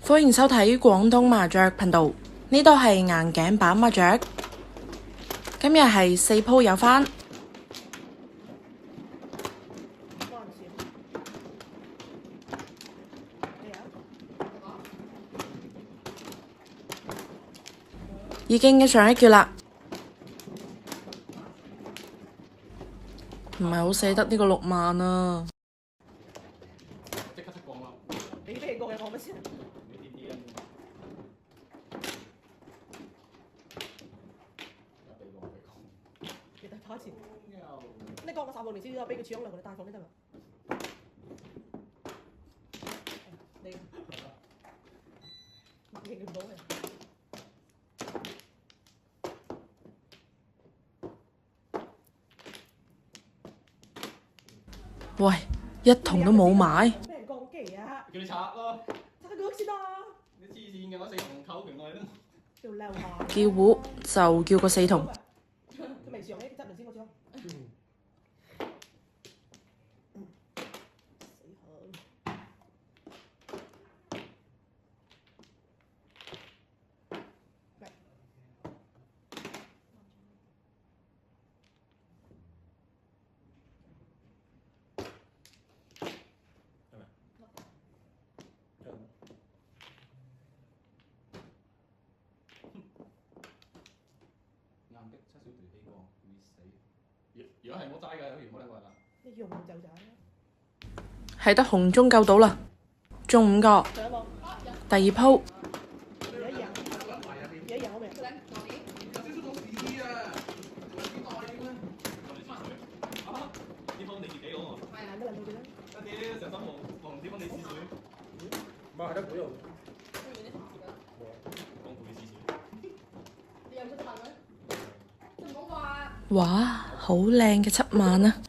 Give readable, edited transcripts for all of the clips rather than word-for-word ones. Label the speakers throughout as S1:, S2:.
S1: 歡迎收睇廣東麻雀頻道，呢度係硬頸版麻雀。今日係4鋪有返，已經一上一叫啦，唔係好捨得呢個6萬啊！
S2: 即刻出光啦！
S3: 你咩過嘅我乜先？
S2: 你啲啲啊！有俾過俾講。
S3: 你睇下錢，你講個3號年先啦，俾佢搶兩個你帶房你得嘛？你認唔到嘅。
S1: 喂，一筒都冇買。
S3: 俾人降機啊！
S2: 叫你拆咯！
S3: 拆佢先啦！
S2: 你黐線嘅，我4筒扣完我哋都。
S3: 條溜下。
S1: 叫糊就叫個4筒。
S3: 佢未上呢，執嚟先我上。
S2: 硬的7小段氣光會死。如果係我齋嘅，有冇兩個人啊？
S3: 你用就就
S1: 係得紅中救到啦，中5個。第2鋪。哇，好靚嘅7萬啊！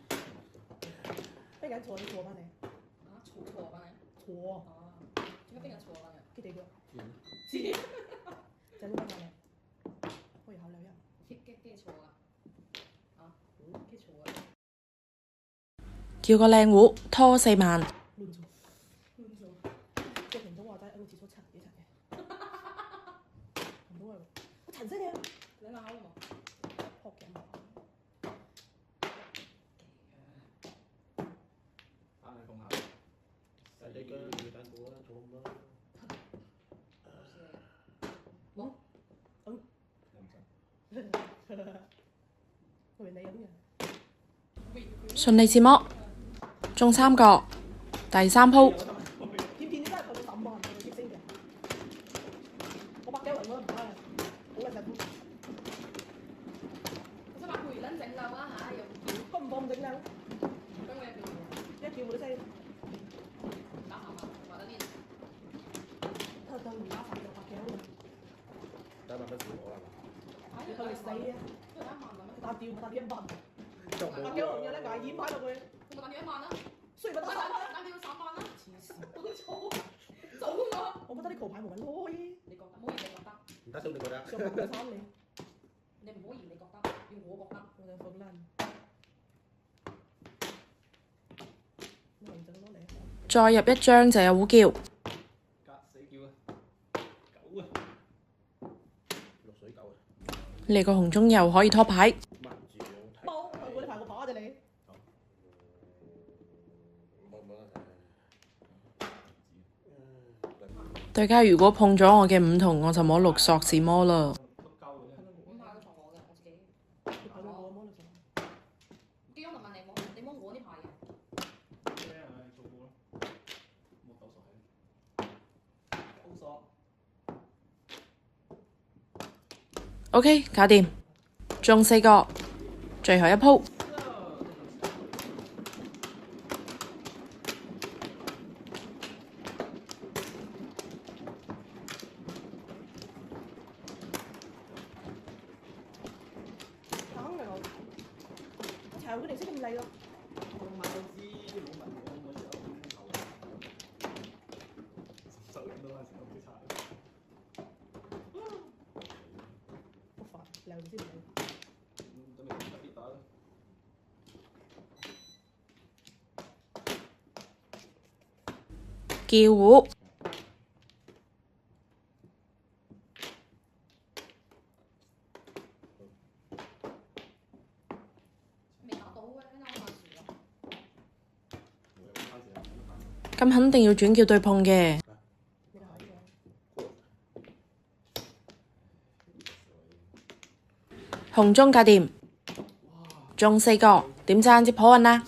S3: 邊人坐你坐翻嚟？
S4: 啊，坐翻嚟？
S3: 坐。
S4: 哦，點解邊人坐翻嚟？
S3: 佢哋個。知。就咁翻嚟。可以考慮一。
S4: 幾坐啊？啊，幾坐啊？
S1: 叫個靚糊拖4萬。
S3: 亂做。亂做。即係平東話齋，我自咗陳幾陳嘅。唔好啊！我陳聲嘅。
S4: 你考冇？
S3: 學嘅嘛。
S2: 翻去放下。
S5: 細隻腳要等我啦，做咁多。
S3: 冇。我原嚟有啲人。
S1: 順利接摸，中3個。第3鋪。
S3: 偏偏你真係扣到15萬，我識升嘅。我百幾圍我都唔得啊，好撚辛苦。
S4: 我想話陪撚整樓啊嚇，又
S3: 都唔放整啦，
S4: 咁我一叫
S3: 一叫冇得升。
S4: 打下嘛，話得啲。
S3: 到而家10就百幾蚊。
S5: 等慢慢少我啦。
S3: 你佢哋死啊！
S4: 都打1萬咁樣，
S3: 打掉打掉1萬，
S5: 就
S3: 百幾蚊有咧捱掩擺落去，
S4: 我打掉1萬啦，
S3: 雖然咪打3萬。
S4: 打掉3萬啦，
S3: 黐線！
S4: 我都錯，走啊！
S3: 我覺得呢個牌冇人攞嘅，
S4: 你覺得？冇人你覺得？
S5: 唔得，少你覺得？
S3: 上百3你，
S4: 你唔好嫌你覺得，要我覺得。
S3: 我就放爛。攞嚟就攞嚟。
S1: 再入1張就有糊叫。
S2: 隔死叫啊！9啊！
S5: 落水狗啊！
S1: 你個紅中又可以拖牌。
S5: 慢住睇。
S3: 冇，我呢排個把啫你。
S1: 對家如果碰咗我嘅5筒，我就摸6索士摸啦。
S2: 都鳩嘅啫。
S4: 5牌都同我嘅，我自己。
S3: 你睇到我摸到上。
S4: 基安就問你摸我呢牌嘅。
S2: 咩啊？做過咯。冇抖索係。抖索。
S1: OK，搞掂，中4個，最後一鋪。
S3: 炒佢哋識咁嚟咯，
S2: 我買都知，冇問我，我就有手人都嗰陣時都幾差。
S3: 好煩，嚟唔知唔嚟。
S2: 準備特別打啦。
S1: 叫糊咁肯定要轉叫對碰嘅。
S3: 你個孩子
S1: 紅中搞掂，中4個，點讚接好運啦！